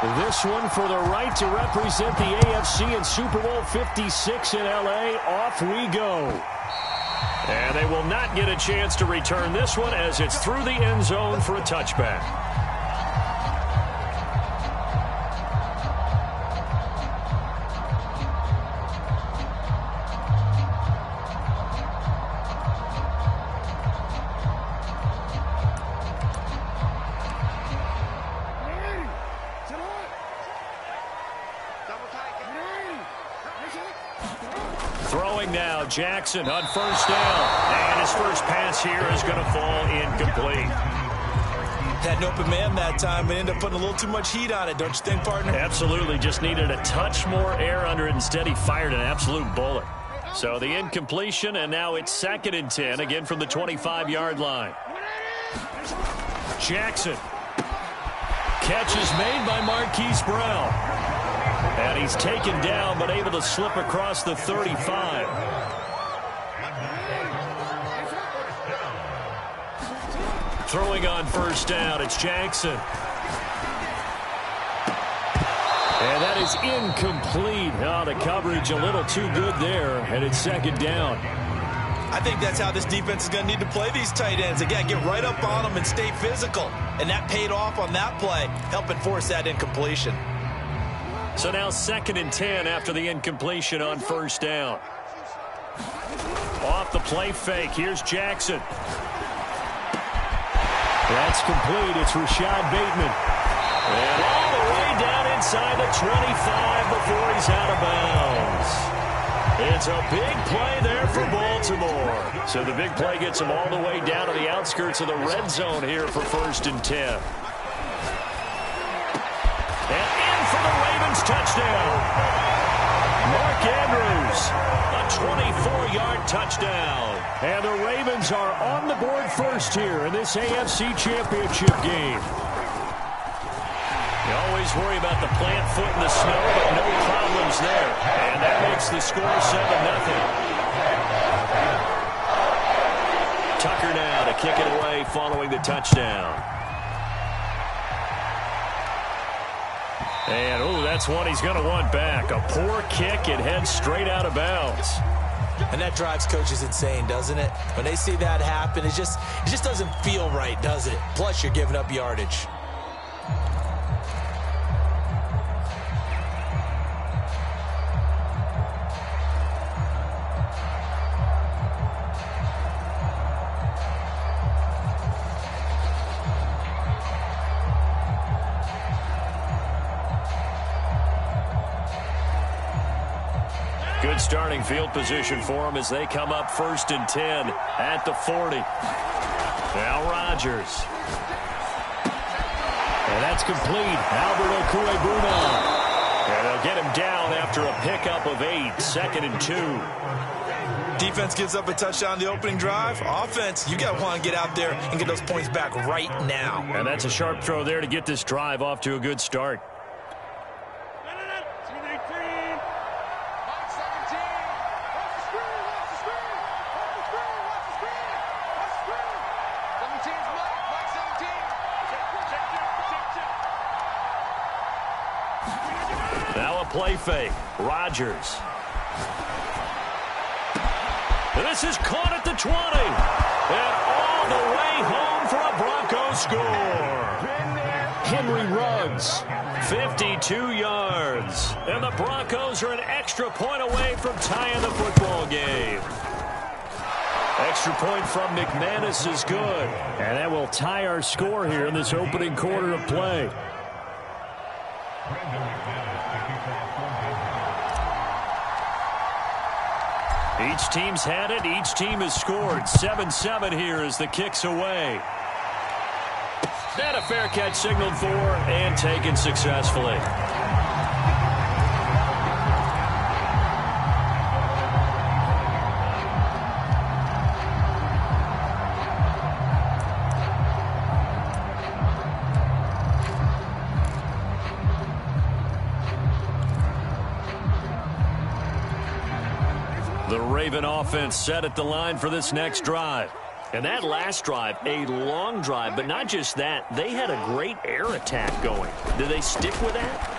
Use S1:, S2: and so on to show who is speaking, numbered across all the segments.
S1: This one for the right to represent the AFC in Super Bowl 56 in L.A. Off we go. And they will not get a chance to return this one as it's through the end zone for a touchback. Throwing now, Jackson on first down. And his first pass here is going to fall incomplete.
S2: Had an open man that time and ended up putting a little too much heat on it, don't you think, partner?
S1: Absolutely. Just needed a touch more air under it. Instead, he fired an absolute bullet. So the incompletion, and now it's 2nd and 10, again from the 25-yard line. Jackson. Catch is made by Marquise Brown. And he's taken down, but able to slip across the 35. Throwing on first down, it's Jackson. And that is incomplete. Oh, the coverage a little too good there, and it's 2nd down.
S2: I think that's how this defense is going to need to play these tight ends. Again, get right up on them and stay physical. And that paid off on that play, helping force that incompletion.
S1: So now 2nd and 10 after the incompletion on first down. Off the play fake. Here's Jackson. That's complete. It's Rashad Bateman. And all the way down inside the 25 before he's out of bounds. It's a big play there for Baltimore. So the big play gets him all the way down to the outskirts of the red zone here for 1st and 10. Touchdown. Mark Andrews, a 24-yard touchdown. And the Ravens are on the board first here in this AFC Championship game. You always worry about the plant foot in the snow, but no problems there. And that makes the score 7-0. Tucker now to kick it away following the touchdown. And, oh, that's one he's going to want back. A poor kick. It heads straight out of bounds.
S2: And that drives coaches insane, doesn't it? When they see that happen, it just doesn't feel right, does it? Plus, you're giving up yardage.
S1: Good starting field position for them as they come up 1st and 10 at the 40. Now Rodgers. And that's complete. Albert Okwuegbunam. And they'll get him down after a pickup of 8. 2nd and 2.
S2: Defense gives up a touchdown the opening drive. Offense, you got to want to get out there and get those points back right now.
S1: And that's a sharp throw there to get this drive off to a good start. Play fake. Rodgers. This is caught at the 20. And all the way home for a Broncos score. Henry Ruggs, 52 yards. And the Broncos are an extra point away from tying the football game. Extra point from McManus is good. And that will tie our score here in this opening quarter of play. Each team's had it. Each team has scored. 7-7 here as the kick's away. And a fair catch signaled for and taken successfully. The Raven offense set at the line for this next drive. And that last drive, a long drive, but not just that. They had a great air attack going. Do they stick with that?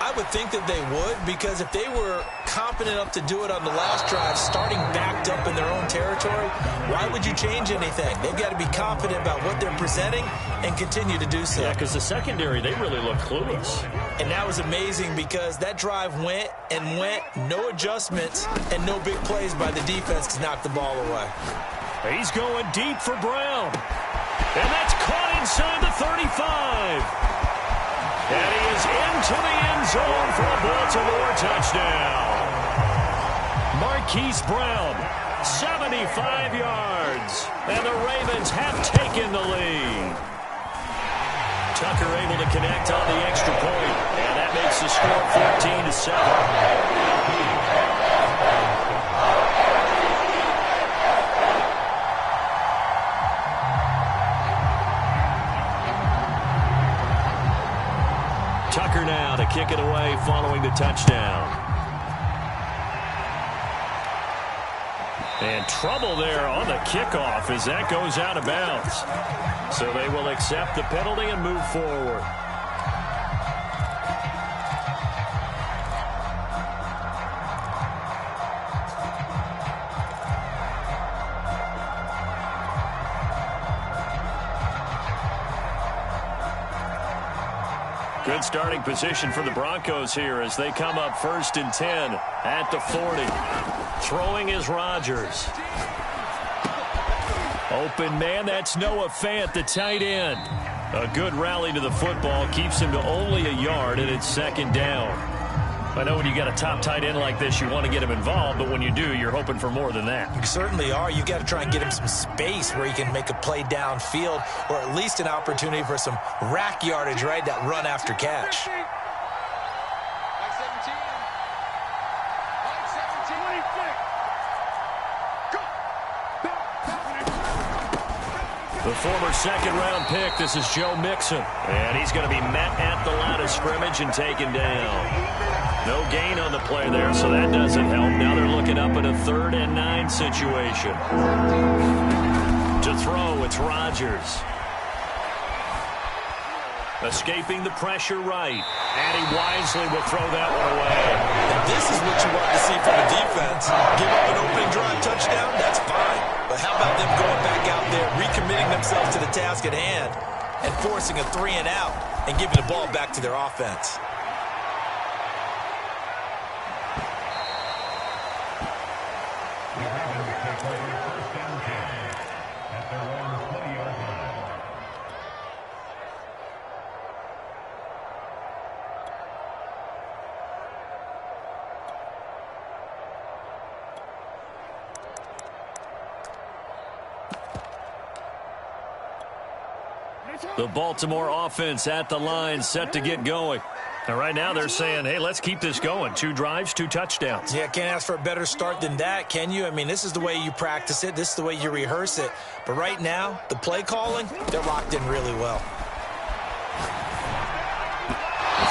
S2: I would think that they would, because if they were confident enough to do it on the last drive, starting backed up in their own territory, why would you change anything? They've got to be confident about what they're presenting and continue to do so.
S1: Yeah, because the secondary, they really look clueless.
S2: And that was amazing because that drive went and went, no adjustments, and no big plays by the defense to knock the ball away.
S1: He's going deep for Brown. And that's caught inside the 35. And he is into the end zone for a Baltimore touchdown. Marquise Brown, 75 yards. And the Ravens have taken the lead. Tucker able to connect on the extra point. And that makes the score 14-7. Tucker now to kick it away following the touchdown. And trouble there on the kickoff as that goes out of bounds. So they will accept the penalty and move forward. Good starting position for the Broncos here as they come up 1st and 10 at the 40. Throwing is Rodgers. Open man, that's Noah Fant, the tight end. A good rally to the football keeps him to only a yard, and it's 2nd down. I know when you got a top tight end like this, you want to get him involved, but when you do, you're hoping for more than that.
S2: You certainly are. You got to try and get him some space where he can make a play downfield, or at least an opportunity for some rack yardage, right? That run after catch.
S1: The former 2nd-round pick, this is Joe Mixon. And he's going to be met at the line of scrimmage and taken down. No gain on the play there, so that doesn't help. Now they're looking up at a 3rd and 9 situation. To throw, it's Rodgers. Escaping the pressure right. And he wisely will throw that one away.
S2: And this is what you want to see from a defense. Give up an opening drive touchdown, that's fine. But how about them going back out there, recommitting themselves to the task at hand, and forcing a 3 and out, and giving the ball back to their offense.
S1: The Baltimore offense at the line, set to get going. And right now they're saying, hey, let's keep this going. 2 drives, 2 touchdowns.
S2: Yeah, can't ask for a better start than that, can you? I mean, this is the way you practice it. This is the way you rehearse it. But right now, the play calling, they're locked in really well.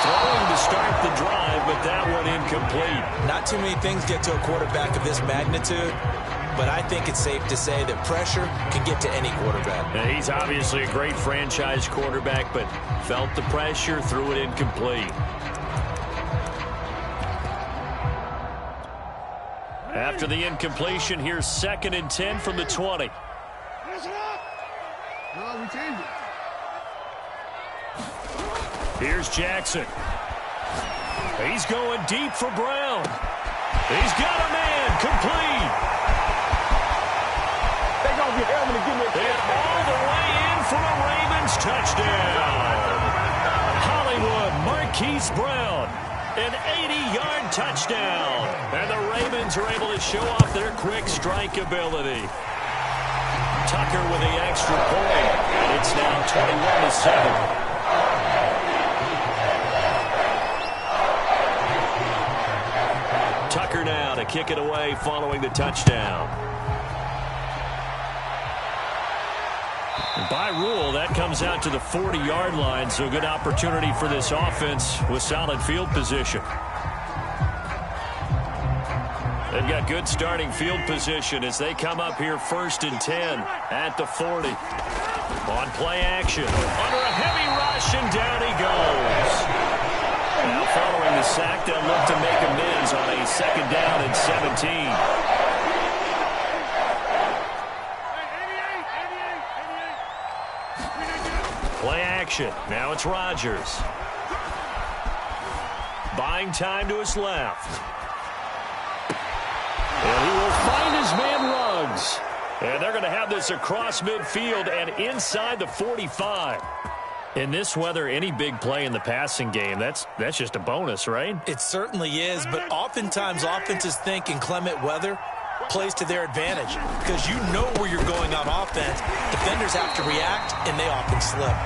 S1: Throwing to start the drive, but that one incomplete.
S2: Not too many things get to a quarterback of this magnitude, but I think it's safe to say that pressure can get to any quarterback.
S1: Now, he's obviously a great franchise quarterback, but felt the pressure, threw it incomplete. After the incompletion, here's 2nd and 10 from the 20. Here's Jackson. He's going deep for Brown. He's got a man, complete. And all the way in for a Ravens touchdown. Hollywood, Marquise Brown, an 80-yard touchdown. And the Ravens are able to show off their quick strike ability. Tucker with the extra point. And it's now 21-7. Tucker now to kick it away following the touchdown. By rule, that comes out to the 40-yard line, so good opportunity for this offense with solid field position. They've got good starting field position as they come up here 1st and 10 at the 40. On play action, under a heavy rush, and down he goes. Now following the sack, they'll look to make amends on a 2nd down and 17. Play action. Now it's Rodgers. Buying time to his left. And he will find his man Ruggs. And they're going to have this across midfield and inside the 45. In this weather, any big play in the passing game, that's just a bonus, right?
S2: It certainly is, but oftentimes offenses think inclement weather plays to their advantage because you know where you're going on offense. Defenders have to react, and they often slip.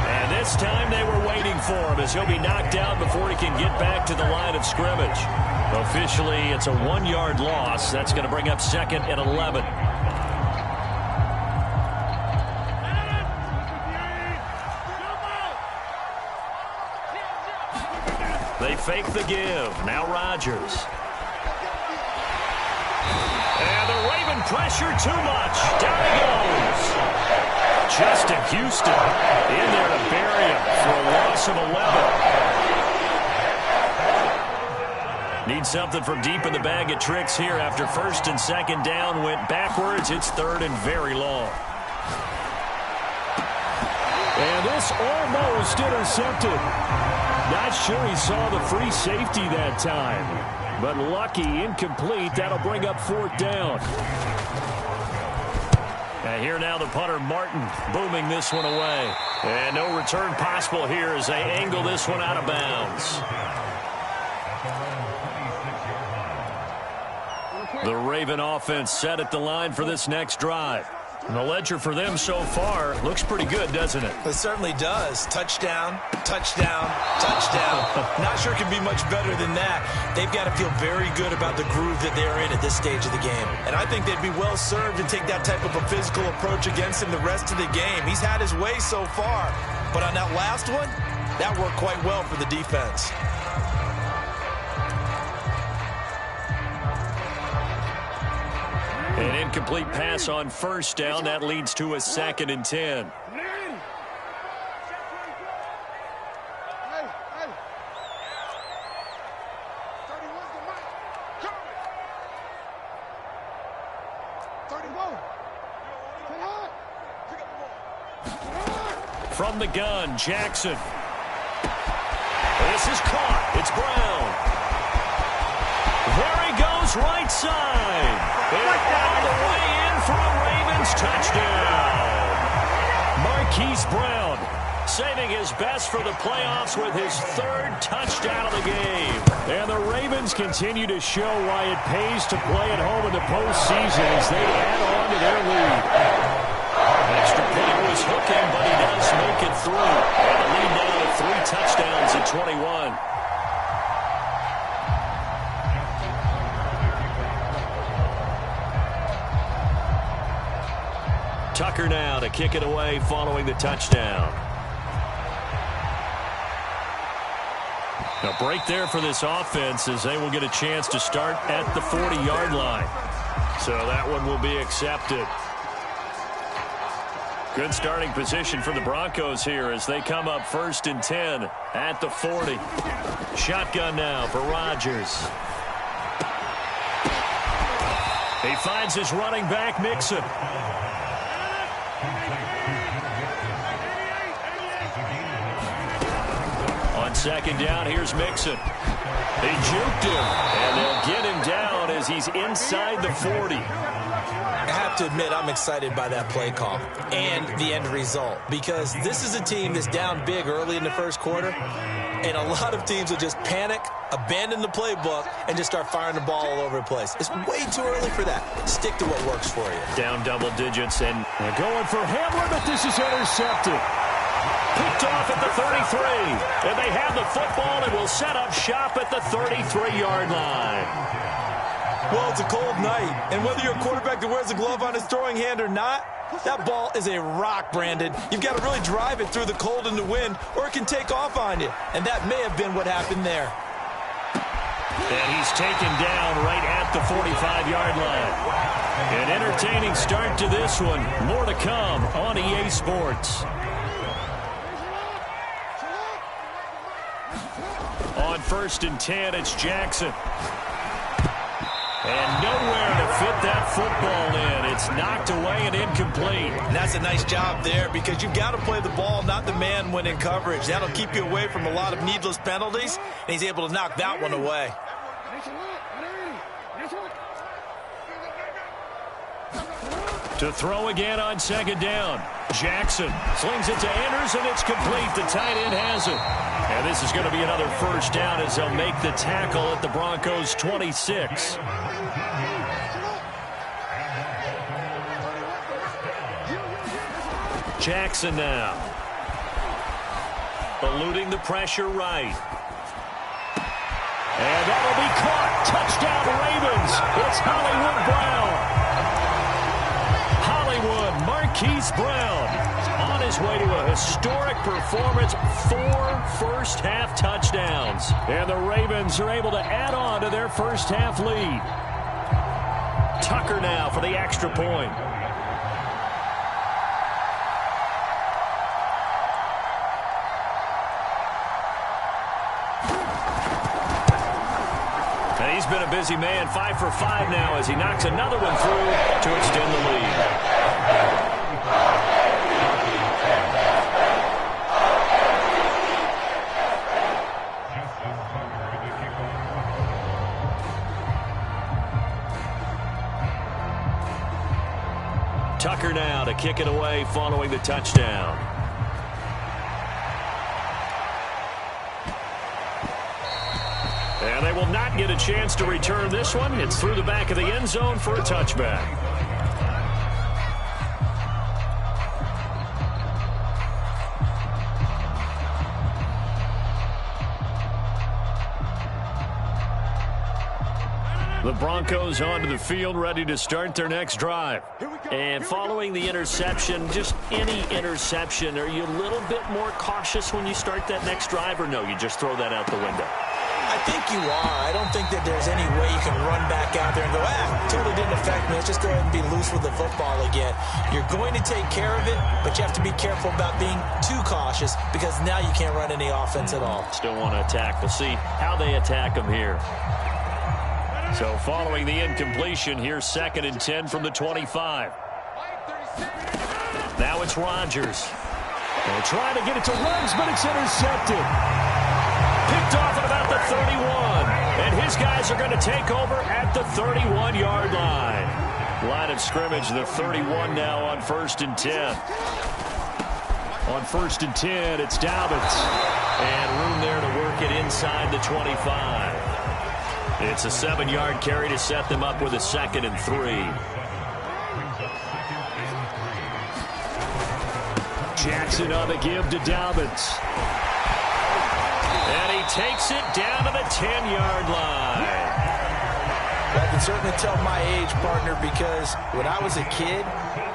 S1: And this time they were waiting for him as he'll be knocked out before he can get back to the line of scrimmage. Officially, it's a 1-yard loss. That's going to bring up 2nd and 11. They fake the give. Now Rodgers. And the Raven pressure too much. Down he goes. Justin Houston in there to bury him for a loss of 11. Need something from deep in the bag of tricks here after 1st and 2nd down went backwards. It's 3rd and very long.
S3: And this almost intercepted. Not sure he saw the free safety that time. But lucky, incomplete. That'll bring up 4th down.
S1: And here now the punter, Martin, booming this one away. And no return possible here as they angle this one out of bounds. The Raven offense set at the line for this next drive. And the ledger for them so far looks pretty good, doesn't it?
S2: It certainly does. Touchdown, touchdown, touchdown. Not sure it can be much better than that. They've got to feel very good about the groove that they're in at this stage of the game. And I think they'd be well served to take that type of a physical approach against him the rest of the game. He's had his way so far. But on that last one, that worked quite well for the defense.
S1: An incomplete pass on 1st down. That leads to a 2nd and 10. From the gun, Jackson. This is caught. It's Brown. There he goes, right side. And all the way in for a Ravens touchdown. Marquise Brown saving his best for the playoffs with his 3rd touchdown of the game.
S3: And the Ravens continue to show why it pays to play at home in the postseason as they add on to their lead.
S1: Extra point was hooking, but he does make it through. And the lead now to 3 touchdowns at 21. Tucker now to kick it away following the touchdown. A break there for this offense as they will get a chance to start at the 40-yard line. So that one will be accepted. Good starting position for the Broncos here as they come up 1st and 10 at the 40. Shotgun now for Rodgers. He finds his running back, Mixon. On 2nd down, here's Mixon. They juked him, and they'll get him down as he's inside the 40.
S2: I have to admit I'm excited by that play call and the end result because this is a team that's down big early in the 1st quarter, and a lot of teams will just panic, abandon the playbook, and just start firing the ball all over the place. It's way too early for that. Stick to what works for you.
S1: Down double digits and
S3: they're going for Hamler, but this is intercepted.
S1: Picked off at the 33. And they have the football and will set up shop at the 33-yard line.
S2: Well, it's a cold night, and whether you're a quarterback that wears a glove on his throwing hand or not, that ball is a rock, Brandon. You've got to really drive it through the cold and the wind, or it can take off on you. And that may have been what happened there.
S3: And he's taken down right at the 45-yard line. An entertaining start to this one. More to come on EA Sports. On 1st and 10, it's Jackson. And nowhere to fit that football in. It's knocked away and incomplete.
S2: And that's a nice job there because you've got to play the ball, not the man when in coverage. That'll keep you away from a lot of needless penalties, and he's able to knock that one away.
S3: To throw again on 2nd down. Jackson slings it to Anderson. It's complete. The tight end has it. And this is going to be another 1st down as they'll make the tackle at the Broncos' 26. Jackson now. Eluding the pressure right. And that'll be caught. Touchdown Ravens. It's Hollywood Brown. Marquise Brown on his way to a historic performance. 4 first-half touchdowns. And the Ravens are able to add on to their first-half lead. Tucker now for the extra point. And he's been a busy man. 5 for 5 now as he knocks another one through to extend the lead. Tucker now to kick it away following the touchdown. And they will not get a chance to return this one. It's through the back of the end zone for a touchback. The Broncos onto the field, ready to start their next drive. And following the interception, just any interception, are you a little bit more cautious when you start that next drive, or no, you just throw that out the window?
S2: I think you are. I don't think that there's any way you can run back out there and go, totally didn't affect me. Let's just go ahead and be loose with the football again. You're going to take care of it, but you have to be careful about being too cautious because now you can't run any offense at all.
S3: Still want to attack. We'll see how they attack them here. So following the incompletion, here's 2nd and 10 from the 25. Now it's Rodgers. They'll try to get it to Ruggs, but it's intercepted. Picked off at about the 31. And his guys are going to take over at the 31-yard line. Line of scrimmage, the 31 now on 1st and 10. On 1st and 10, it's Dobbins. And room there to work it inside the 25. It's a 7-yard carry to set them up with a 2nd and 3. Jackson on the give to Dobbins. And he takes it down to the 10-yard line.
S2: Well, I can certainly tell my age, partner, because when I was a kid,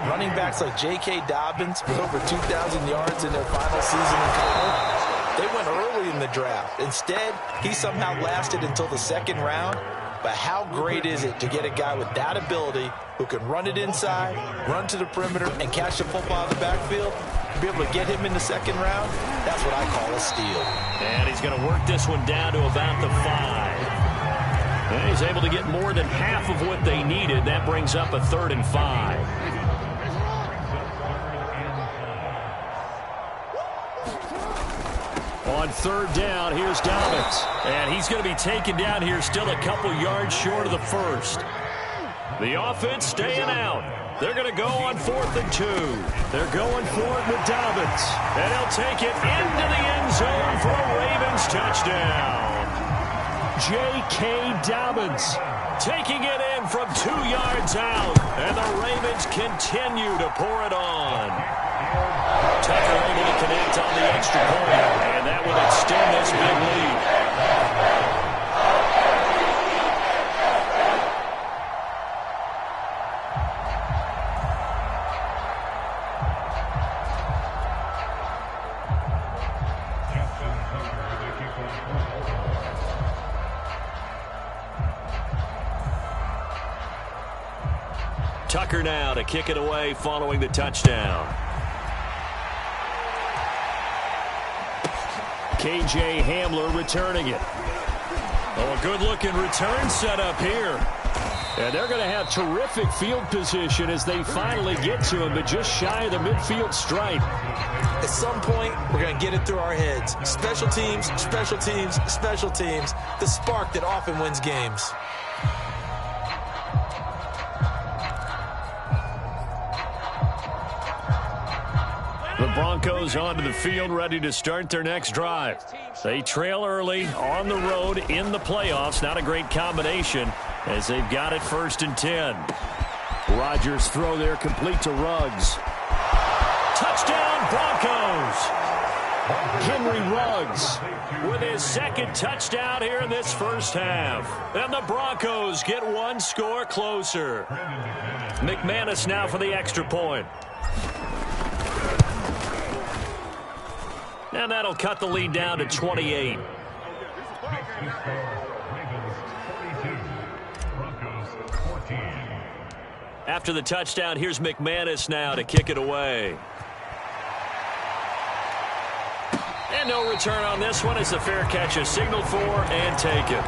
S2: running backs like J.K. Dobbins with over 2,000 yards in their final season in college, they went early in the draft. Instead, he somehow lasted until the 2nd round. But how great is it to get a guy with that ability who can run it inside, run to the perimeter, and catch the football out of the backfield? To be able to get him in the 2nd round, that's what I call a steal.
S3: And he's going to work this one down to about the 5. And he's able to get more than half of what they needed. That brings up a 3rd and 5. On 3rd down, here's Dobbins. And he's going to be taken down here still a couple yards short of the 1st. The offense staying out. They're going to go on 4th and 2. They're going for it with Dobbins. And he'll take it into the end zone for a Ravens touchdown. J.K. Dobbins taking it in from 2 yards out. And the Ravens continue to pour it on. Tucker able to connect on the extra point, and that would extend this big lead. Tucker now to kick it away following the touchdown. K.J. Hamler returning it. Oh, a good-looking return set up here. And they're going to have terrific field position as they finally get to him, but just shy of the midfield stripe.
S2: At some point, we're going to get it through our heads. Special teams, special teams, special teams. The spark that often wins games.
S3: The Broncos onto the field, ready to start their next drive. They trail early on the road in the playoffs. Not a great combination as they've got it 1st and 10. Rodgers throw there complete to Ruggs. Touchdown Broncos! Henry Ruggs with his 2nd touchdown here in this first half. And the Broncos get one score closer. McManus now for the extra point. And that'll cut the lead down to 28. After the touchdown, here's McManus now to kick it away. And no return on this one as the fair catch is signaled for and taken.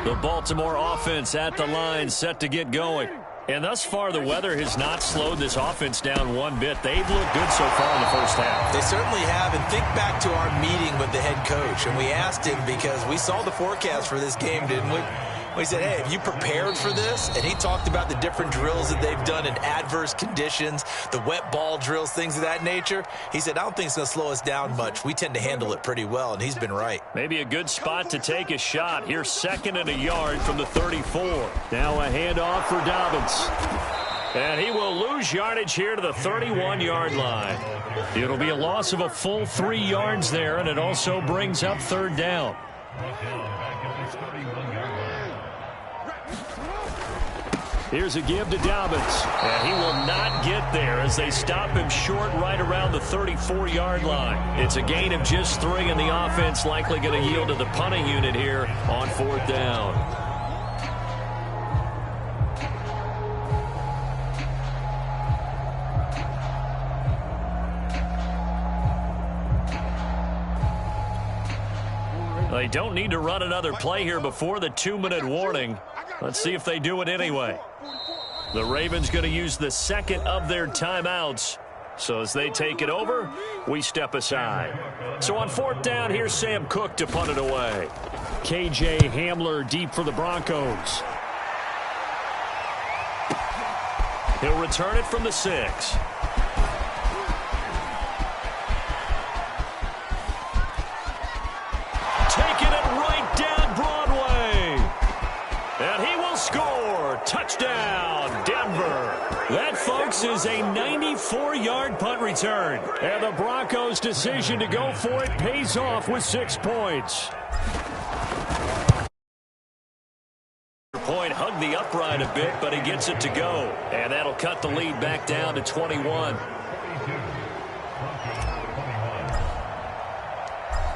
S3: The Baltimore offense at the line, set to get going. And thus far, the weather has not slowed this offense down one bit. They've looked good so far in the first half.
S2: They certainly have. And think back to our meeting with the head coach. And we asked him because we saw the forecast for this game, didn't we? We said, hey, have you prepared for this? And he talked about the different drills that they've done in adverse conditions, the wet ball drills, things of that nature. He said, I don't think it's going to slow us down much. We tend to handle it pretty well, and he's been right.
S3: Maybe a good spot to take a shot. Here's 2nd and a yard from the 34. Now a handoff for Dobbins. And he will lose yardage here to the 31-yard line. It'll be a loss of a full 3 yards there, and it also brings up 3rd down. Here's a give to Dobbins. And he will not get there as they stop him short right around the 34-yard line. It's a gain of just 3, and the offense likely going to yield to the punting unit here on 4th down. They don't need to run another play here before the 2-minute warning. Let's see if they do it anyway. The Ravens going to use the 2nd of their timeouts. So as they take it over, we step aside. So on 4th down, here's Sam Cook to punt it away. K.J. Hamler deep for the Broncos. He'll return it from the 6. Taking it right down Broadway. And he will score. Touchdown, Denver. That, folks, is a 94-yard punt return. And the Broncos' decision to go for it pays off with 6 points. Point hugged the upright a bit, but he gets it to go. And that'll cut the lead back down to 21.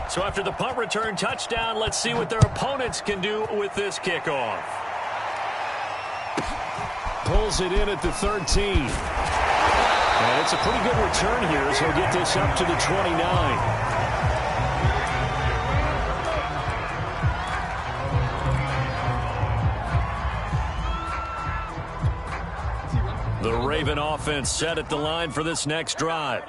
S3: So after the punt return touchdown, let's see what their opponents can do with this kickoff. Pulls it in at the 13. And it's a pretty good return here as he'll get this up to the 29. The Raven offense set at the line for this next drive.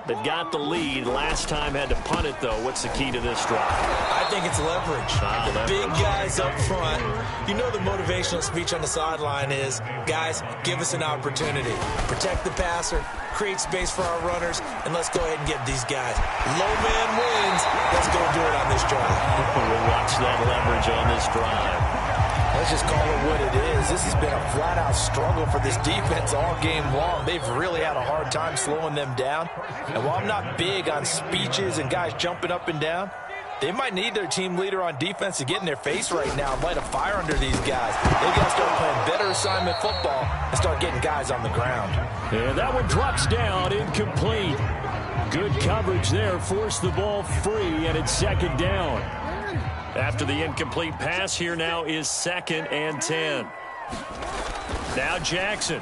S3: They've got the lead. Last time had to punt it, though. What's the key to this drive?
S2: I think it's leverage. The big guys up front. You know the motivational speech on the sideline is, guys, give us an opportunity. Protect the passer, create space for our runners, and let's go ahead and get these guys. Low man wins. Let's go do it on this drive.
S3: We'll watch that leverage on this drive.
S2: Let's just call it what it is. This has been a flat-out struggle for this defense all game long. They've really had a hard time slowing them down. And while I'm not big on speeches and guys jumping up and down, They might need their team leader on defense to get in their face right now and light a fire under these guys. They've got to start playing better assignment football and start getting guys on the ground.
S3: And that one drops down, incomplete. Good coverage there, forced the ball free, and it's second down. After the incomplete pass, here now is 2nd and 10. Now Jackson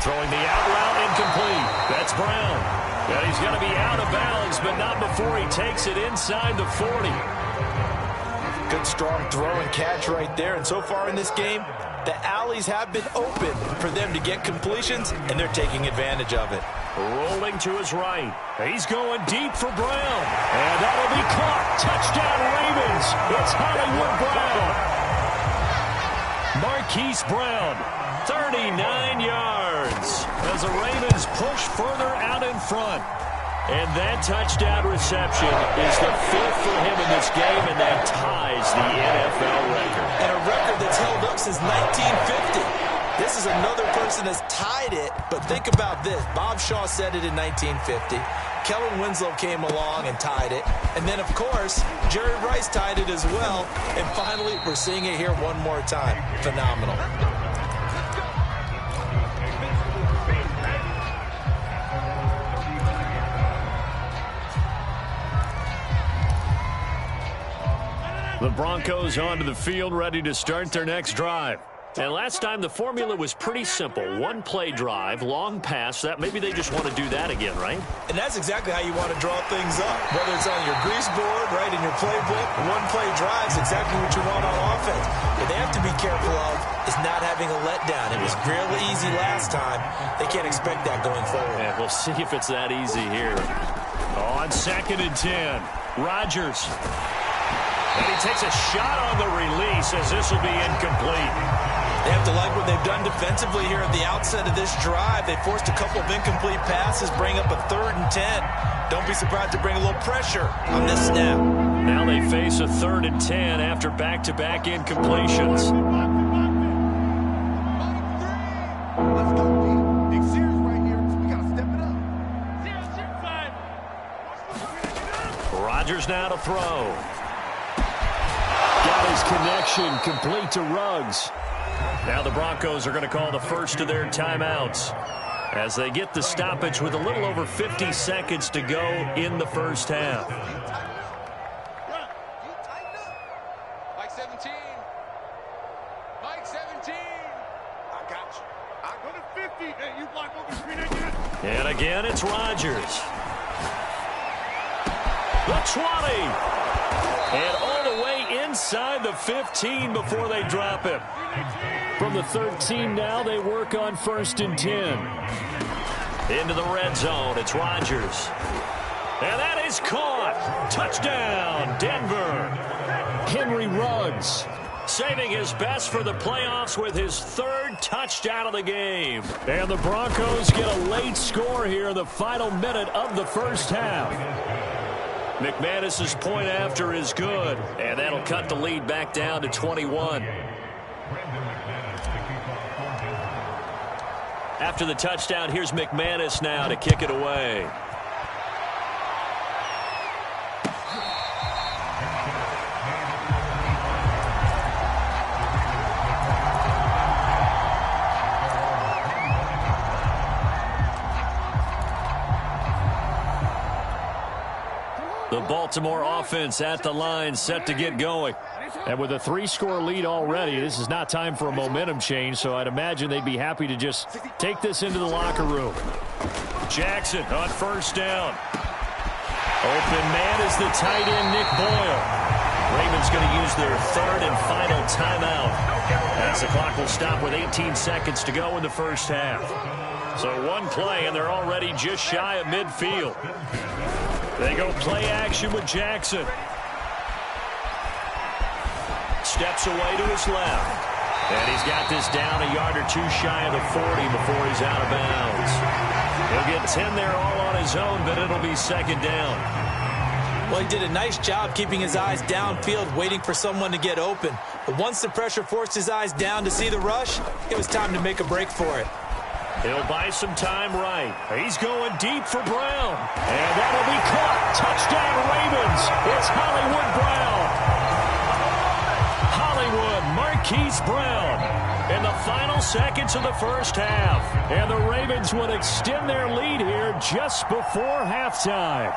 S3: throwing the out route, incomplete. That's Brown. And he's going to be out of bounds, but not before he takes it inside the 40.
S2: Good strong throw and catch right there. And so far in this game, the alleys have been open for them to get completions, and they're taking advantage of it.
S3: Rolling to his right. He's going deep for Brown. And that'll be caught. Touchdown Ravens. It's Hollywood Brown. Marquise Brown, 39 yards. As the Ravens push further out in front. And that touchdown reception is the 5th for him in this game, and that ties the NFL record.
S2: And a record that's held up since 1950. This is another person that's tied it, but think about this. Bob Shaw said it in 1950. Kellen Winslow came along and tied it. And then, of course, Jerry Rice tied it as well. And finally, we're seeing it here one more time. Phenomenal.
S3: The Broncos onto the field, ready to start their next drive. And last time the formula was pretty simple. One play drive, long pass. That maybe they just want to do that again, right?
S2: And that's exactly how you want to draw things up. Whether it's on your grease board, right, in your playbook, one play drive is exactly what you want on offense. What they have to be careful of is not having a letdown. It was really easy last time. They can't expect that going forward.
S3: Yeah, we'll see if it's that easy here. On 2nd and 10, Rodgers. And he takes a shot on the release as this will be incomplete.
S2: They have to like what they've done defensively here at the outset of this drive. They forced a couple of incomplete passes, bring up a 3rd and 10. Don't be surprised to bring a little pressure on this snap.
S3: Now they face a 3rd and 10 after back-to-back incompletions.
S4: Let's go, D. Big series right here. We got to step it up.
S3: Rodgers now to throw. Got his connection complete to Ruggs. Now the Broncos are going to call the first of their timeouts as they get the stoppage with a little over 50 seconds to go in the first half.
S4: Mike 17. Mike 17. I got you. I go to 50. Hey, you block over screen again.
S3: And again, it's Rodgers. The 20. And all the way inside the 15 before they drop him. From the 13 now, they work on 1st and 10. Into the red zone, it's Rodgers. And that is caught. Touchdown, Denver. Henry Ruggs saving his best for the playoffs with his 3rd touchdown of the game. And the Broncos get a late score here in the final minute of the first half. McManus's point after is good, and that'll cut the lead back down to 21. After the touchdown, here's McManus now to kick it away. The Baltimore offense at the line, set to get going. And with a 3-score lead already, this is not time for a momentum change, so I'd imagine they'd be happy to just take this into the locker room. Jackson on 1st down. Open man is the tight end, Nick Boyle. Ravens going to use their 3rd and final timeout as the clock will stop with 18 seconds to go in the first half. So one play, and they're already just shy of midfield. They go play action with Jackson. Steps away to his left. And he's got this down a yard or two shy of the 40 before he's out of bounds. He'll get 10 there all on his own, but it'll be 2nd down.
S2: Well, he did a nice job keeping his eyes downfield, waiting for someone to get open. But once the pressure forced his eyes down to see the rush, it was time to make a break for it.
S3: He'll buy some time right. He's going deep for Brown. And that'll be caught. Touchdown, Ravens. It's Hollywood Brown. Hollywood Marquise Brown in the final seconds of the first half. And the Ravens would extend their lead here just before halftime.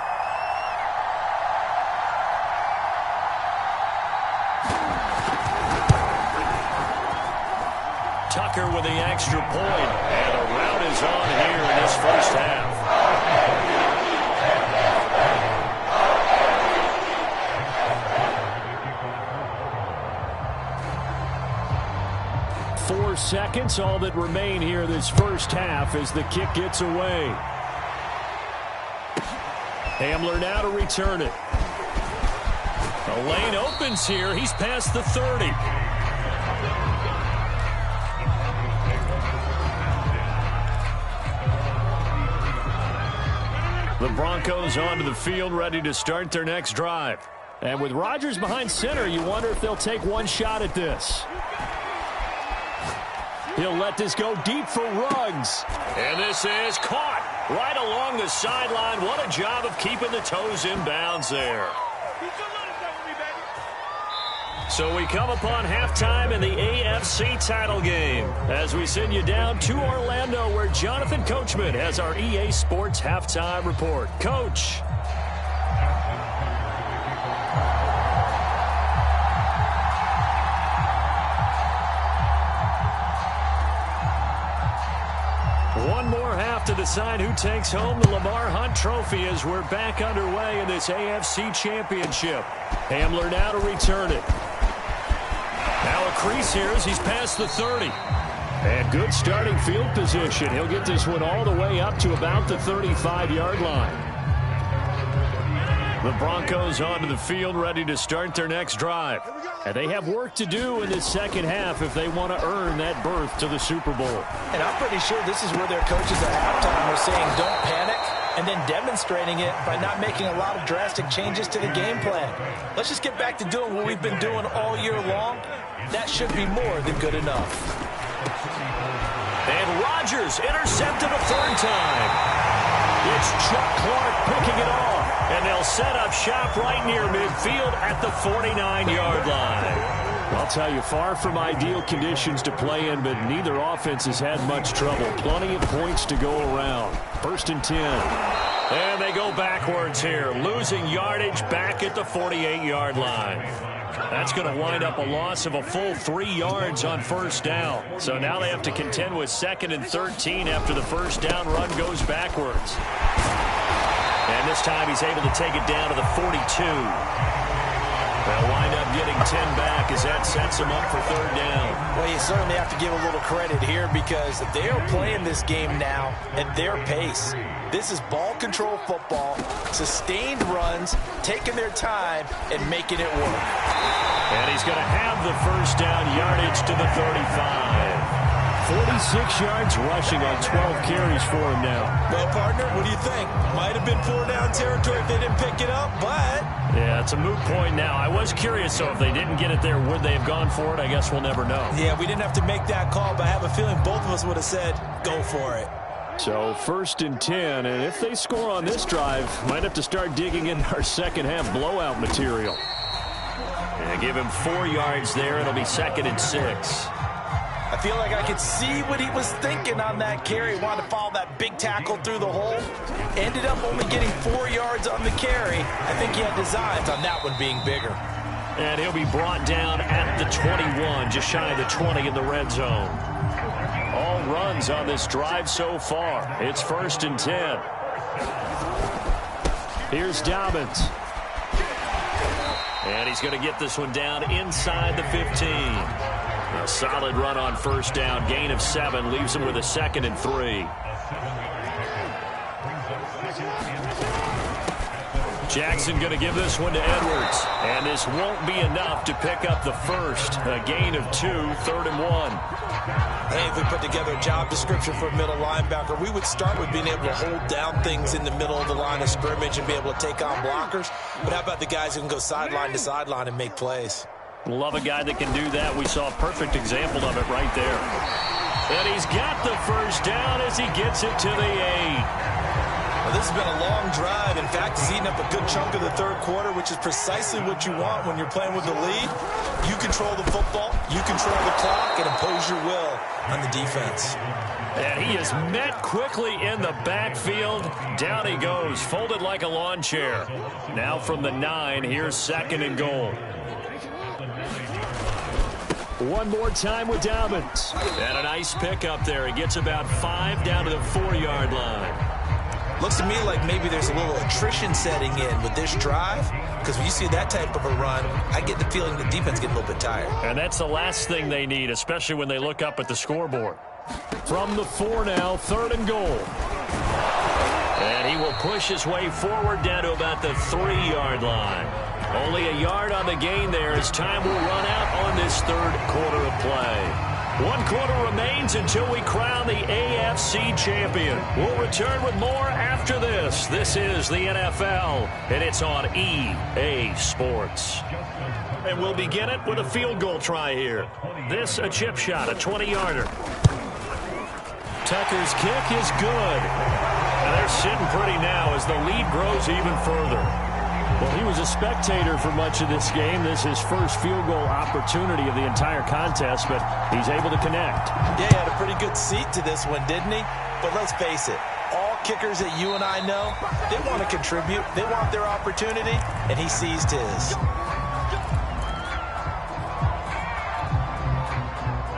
S3: Tucker with the extra point, and a rout is on here in this first half. 4 seconds, all that remain here this first half as the kick gets away. Hamler now to return it. The lane opens here. He's past the 30. The Broncos onto the field, ready to start their next drive. And with Rodgers behind center, you wonder if they'll take one shot at this. He'll let this go deep for Ruggs. And this is caught right along the sideline. What a job of keeping the toes in bounds there. So we come upon halftime in the AFC title game as we send you down to Orlando where Jonathan Coachman has our EA Sports halftime report. Coach. One more half to decide who takes home the Lamar Hunt Trophy as we're back underway in this AFC Championship. Hamler now to return it. Now a crease here as he's past the 30. And good starting field position. He'll get this one all the way up to about the 35-yard line. The Broncos onto the field ready to start their next drive. And they have work to do in this second half if they want to earn that berth to the Super Bowl.
S2: And I'm pretty sure this is where their coaches at halftime were saying don't panic, and then demonstrating it by not making a lot of drastic changes to the game plan. Let's just get back to doing what we've been doing all year long. That should be more than good enough.
S3: And Rodgers intercepted a third time. It's Chuck Clark picking it off. And they'll set up shop right near midfield at the 49-yard line. I'll tell you, far from ideal conditions to play in, but neither offense has had much trouble. Plenty of points to go around. 1st and 10. And they go backwards here, losing yardage back at the 48-yard line. That's going to wind up a loss of a full 3 yards on first down. So now they have to contend with 2nd and 13 after the first down run goes backwards. And this time he's able to take it down to the 42. They'll wind up getting 10 back as that sets him up for third down.
S2: Well, you certainly have to give a little credit here because they are playing this game now at their pace. This is ball control football, sustained runs, taking their time, and making it work.
S3: And he's going to have the first down yardage to the 35. 46 yards rushing on 12 carries for him now.
S2: Well, partner, what do you think? Might have been 4-down territory if they didn't pick it up, but...
S3: Yeah, it's a moot point now. I was curious, so if they didn't get it there, would they have gone for it? I guess we'll never know.
S2: Yeah, we didn't have to make that call, but I have a feeling both of us would have said, go for it.
S3: So 1st and 10, and if they score on this drive, might have to start digging in our second half blowout material. And give him 4 yards there. It'll be 2nd and 6.
S2: I feel like I could see what he was thinking on that carry. Wanted to follow that big tackle through the hole. Ended up only getting 4 yards on the carry. I think he had designs on that one being bigger.
S3: And he'll be brought down at the 21, just shy of the 20 in the red zone. All runs on this drive so far. It's 1st and 10. Here's Dobbins. And he's going to get this one down inside the 15. A solid run on first down. Gain of 7 leaves him with a 2nd and 3. Jackson going to give this one to Edwards. And this won't be enough to pick up the first. A gain of 2, 3rd and 1.
S2: I think if we put together a job description for a middle linebacker, we would start with being able to hold down things in the middle of the line of scrimmage and be able to take on blockers. But how about the guys who can go sideline to sideline and make plays?
S3: Love a guy that can do that. We saw a perfect example of it right there. And he's got the first down as he gets it to the 8.
S2: Well, this has been a long drive. In fact, he's eaten up a good chunk of the third quarter, which is precisely what you want when you're playing with the lead. You control the football, you control the clock, and impose your will on the defense.
S3: And he is met quickly in the backfield. Down he goes, folded like a lawn chair. Now from the 9, here's 2nd and goal. One more time with Dobbins. And a nice pickup there. He gets about 5 down to the 4-yard line.
S2: Looks to me like maybe there's a little attrition setting in with this drive, because when you see that type of a run, I get the feeling the defense getting a little bit tired.
S3: And that's the last thing they need, especially when they look up at the scoreboard. From the 4 now, 3rd and goal. And he will push his way forward down to about the 3-yard line. Only a yard on the gain there as time will run out on this third quarter of play. 1 quarter remains until we crown the AFC champion. We'll return with more after this. This is the NFL, and it's on EA Sports. And we'll begin it with a field goal try here. This a chip shot, a 20-yarder. Tucker's kick is good. And they're sitting pretty now as the lead grows even further. Well, he was a spectator for much of this game. This is his first field goal opportunity of the entire contest, but he's able to connect.
S2: Yeah, he had a pretty good seat to this one, didn't he? But let's face it, all kickers that you and I know, they want to contribute. They want their opportunity, and he seized his.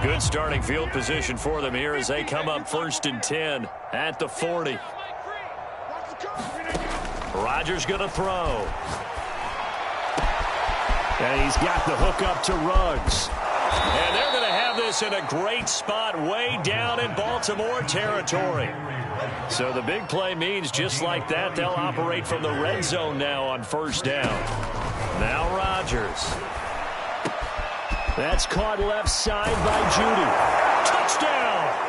S3: Good starting field position for them here as they come up 1st and 10 at the 40. Rodgers going to throw. And he's got the hook up to Ruggs. And they're going to have this in a great spot way down in Baltimore territory. So the big play means just like that, they'll operate from the red zone now on 1st down. Now Rodgers. That's caught left side by Judy. Touchdown!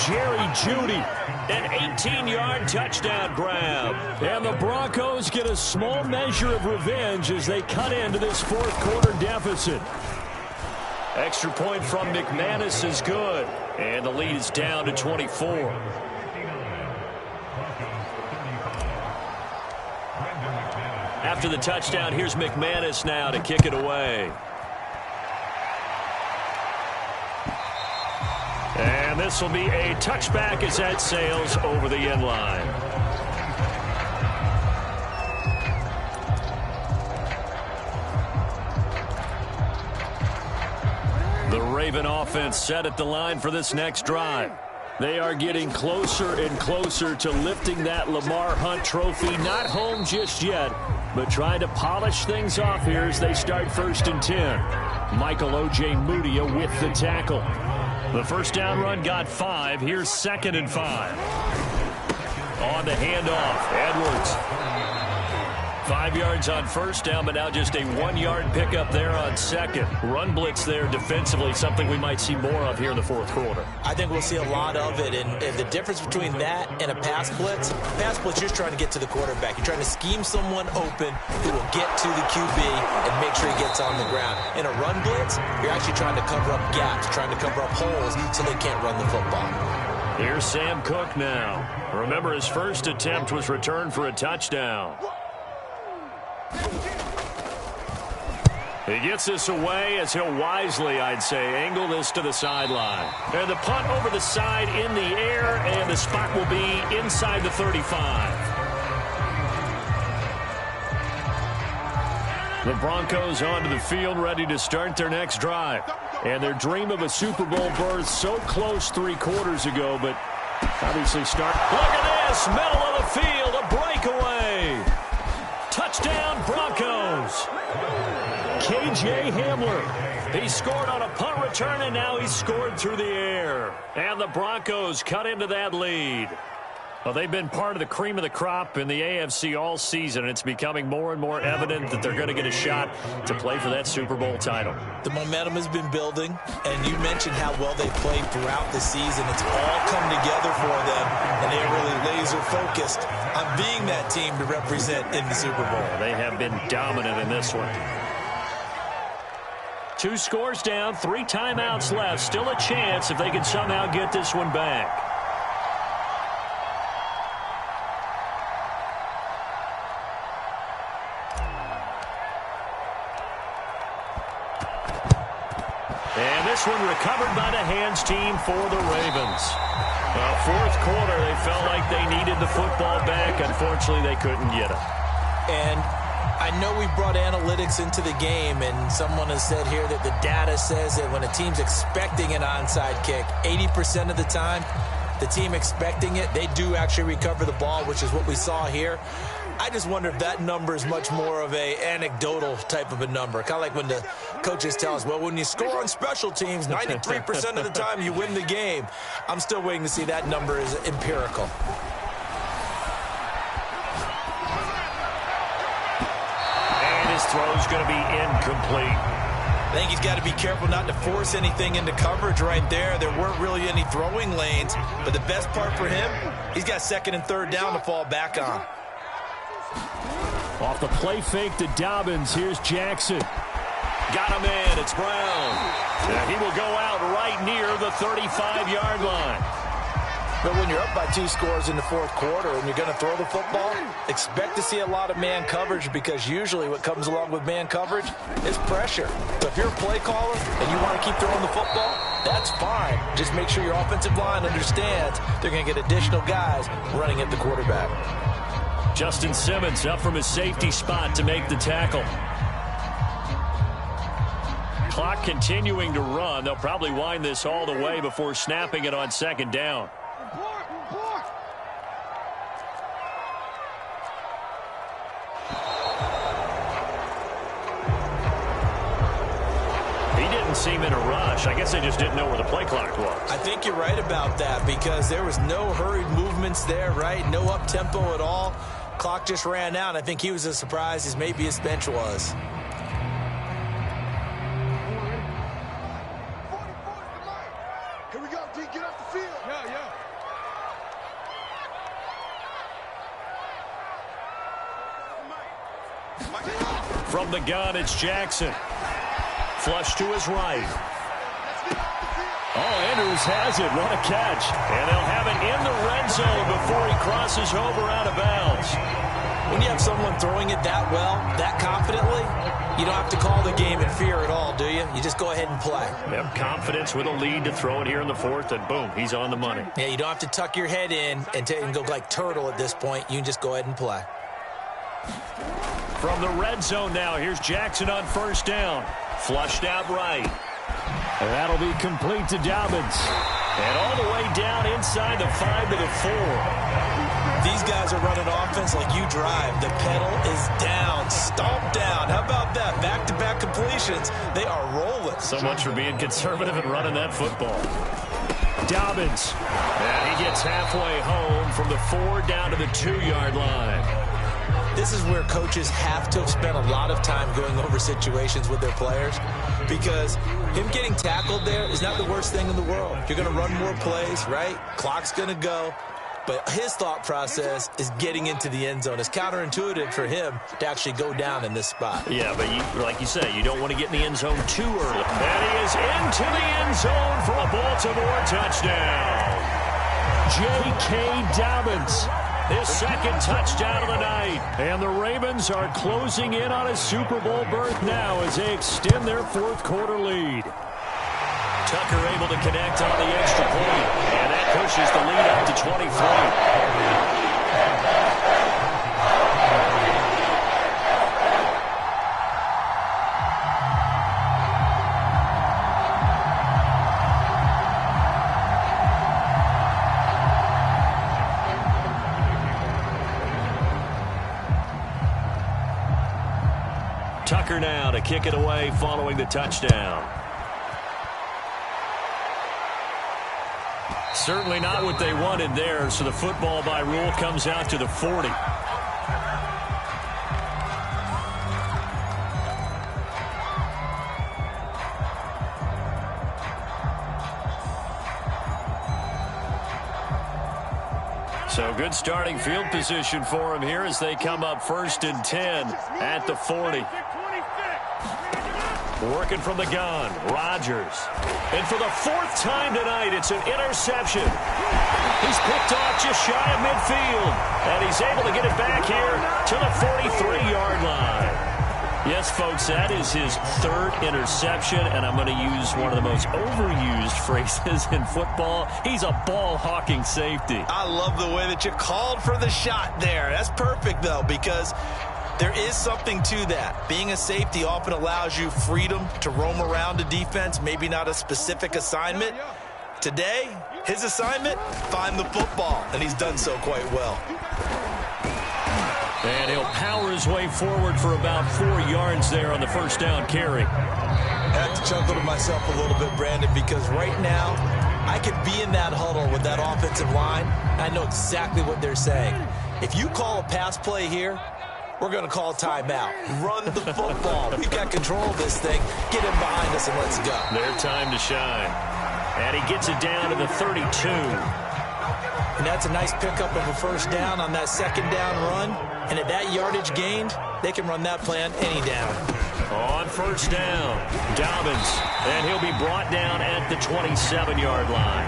S3: Jerry Judy, an 18-yard touchdown grab. And the Broncos get a small measure of revenge as they cut into this 4th quarter deficit. Extra point from McManus is good. And the lead is down to 24. After the touchdown, here's McManus now to kick it away. And this will be a touchback as that sails over the end line. The Raven offense set at the line for this next drive. They are getting closer and closer to lifting that Lamar Hunt trophy. Not home just yet, but trying to polish things off here as they start 1st and 10. Michael O.J. Mudia with the tackle. The first down run got 5. Here's 2nd and 5. On the handoff, Edwards. 5 yards on 1st down, but now just a 1-yard pickup there on 2nd. Run blitz there defensively, something we might see more of here in the 4th quarter.
S2: I think we'll see a lot of it, and the difference between that and a pass blitz, you're just trying to get to the quarterback. You're trying to scheme someone open who will get to the QB and make sure he gets on the ground. In a run blitz, you're actually trying to cover up gaps, trying to cover up holes so they can't run the football.
S3: Here's Sam Cook now. Remember, his first attempt was returned for a touchdown. He gets this away as he'll wisely, I'd say, angle this to the sideline. And the punt over the side in the air, and the spot will be inside the 35. The Broncos onto the field, ready to start their next drive. And their dream of a Super Bowl berth so close 3 quarters ago, but obviously start. Look at this, middle of the field, a breakaway. Touchdown, Broncos. K.J. Hamler. He scored on a punt return, and now he's scored through the air. And the Broncos cut into that lead. Well, they've been part of the cream of the crop in the AFC all season, and it's becoming more and more evident that they're going to get a shot to play for that Super Bowl title.
S2: The momentum has been building, and you mentioned how well they played throughout the season. It's all come together for them, and they're really laser-focused on being that team to represent in the Super Bowl.
S3: They have been dominant in this one. 2 scores down, 3 timeouts left. Still a chance if they can somehow get this one back. And this one recovered by the hands team for the Ravens. Fourth quarter, they felt like they needed the football back. Unfortunately, they couldn't get it.
S2: And I know we brought analytics into the game, and someone has said here that the data says that when a team's expecting an onside kick, 80% of the time, the team expecting it, they do actually recover the ball, which is what we saw here. I just wonder if that number is much more of a anecdotal type of a number. Kind of like when the coaches tell us, well, when you score on special teams, 93% of the time you win the game. I'm still waiting to see that number is empirical.
S3: And his throw's going to be incomplete.
S2: I think he's got to be careful not to force anything into coverage right there. There weren't really any throwing lanes, but the best part for him, he's got 2nd and 3rd down to fall back on.
S3: Off the play fake to Dobbins. Here's Jackson. Got him in. It's Brown. And he will go out right near the 35-yard line.
S2: But when you're up by 2 scores in the 4th quarter and you're going to throw the football, expect to see a lot of man coverage, because usually what comes along with man coverage is pressure. So if you're a play caller and you want to keep throwing the football, that's fine. Just make sure your offensive line understands they're going to get additional guys running at the quarterback.
S3: Justin Simmons up from his safety spot to make the tackle. Clock continuing to run. They'll probably wind this all the way before snapping it on 2nd down. He didn't seem in a rush. I guess they just didn't know where the play clock was.
S2: I think you're right about that, because there was no hurried movements there, right? No up-tempo at all. Clock just ran out. I think he was as surprised as maybe his bench was.
S4: Here we go, D. Get off the field. Yeah.
S3: From the gun, it's Jackson. Flush to his right. Oh, Andrews has it. What a catch. And they'll have it in the red zone before he crosses over out of bounds.
S2: When you have someone throwing it that well, that confidently, you don't have to call the game in fear at all, do you? You just go ahead and play.
S3: Yep, confidence with a lead to throw it here in the 4th, and boom, he's on the money.
S2: Yeah, you don't have to tuck your head in and go like turtle at this point. You can just go ahead and play.
S3: From the red zone now, here's Jackson on 1st down. Flushed out right. And that'll be complete to Dobbins. And all the way down inside the 5 to the 4.
S2: These guys are running offense like you drive. The pedal is down, stomped down. How about that? Back-to-back completions. They are rolling.
S3: So much for being conservative and running that football. Dobbins. And he gets halfway home from the 4 down to the 2-yard line.
S2: This is where coaches have to have spent a lot of time going over situations with their players, because him getting tackled there is not the worst thing in the world. You're going to run more plays, right? Clock's going to go. But his thought process is getting into the end zone. It's counterintuitive for him to actually go down in this spot.
S3: Yeah, but like you say, you don't want to get in the end zone too early. And he is into the end zone for a Baltimore touchdown. J.K. Dobbins, his 2nd touchdown of the night. And the Ravens are closing in on a Super Bowl berth now as they extend their 4th quarter lead. Tucker able to connect on the extra point, and that pushes the lead up to 23. Tucker now to kick it away following the touchdown. Certainly not what they wanted there, so the football by rule comes out to the 40. So good starting field position for him here as they come up 1st and 10 at the 40. Working from the gun, Rodgers. And for the fourth time tonight, it's an interception. He's picked off just shy of midfield. And he's able to get it back here to the 43-yard line. Yes, folks, that is his third interception, and I'm going to use one of the most overused phrases in football. He's a ball-hawking safety.
S2: I love the way that you called for the shot there. That's perfect, though, because there is something to that. Being a safety often allows you freedom to roam around a defense, maybe not a specific assignment. Today, his assignment, find the football, and he's done so quite well.
S3: And he'll power his way forward for about 4 yards there on the first down carry.
S2: I have to chuckle to myself a little bit, Brandon, because right now I could be in that huddle with that offensive line. I know exactly what they're saying. If you call a pass play here, we're going to call timeout. Run the football. We've got control of this thing. Get him behind us and let's go.
S3: Their time to shine. And he gets it down to the 32.
S2: And that's a nice pickup of a first down on that second down run. And at that yardage gained, they can run that plan any down.
S3: On first down, Dobbins. And he'll be brought down at the 27-yard line.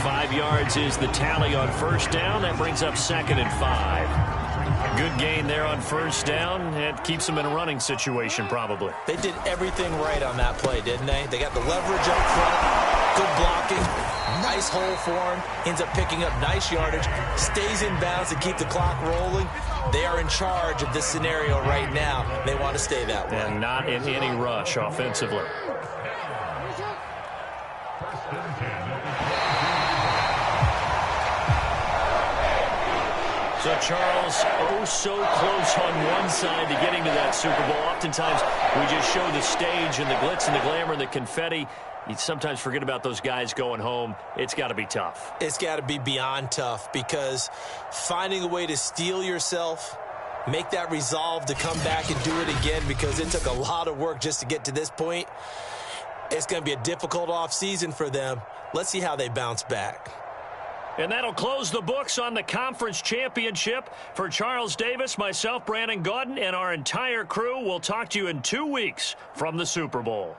S3: 5 yards is the tally on first down. That brings up 2nd and 5. Good gain there on first down. It keeps them in a running situation, probably.
S2: They did everything right on that play, didn't they? They got the leverage up front, good blocking, nice hole for him, ends up picking up nice yardage, stays in bounds to keep the clock rolling. They are in charge of this scenario right now. They want to stay that way.
S3: And not in any rush offensively. So, Charles, oh so close on one side to getting to that Super Bowl. Oftentimes, we just show the stage and the glitz and the glamour and the confetti. You sometimes forget about those guys going home. It's got to be tough.
S2: It's got to be beyond tough because finding a way to steel yourself, make that resolve to come back and do it again because it took a lot of work just to get to this point. It's going to be a difficult offseason for them. Let's see how they bounce back.
S3: And that'll close the books on the conference championship. For Charles Davis, myself, Brandon Gaudin, and our entire crew, we'll talk to you in 2 weeks from the Super Bowl.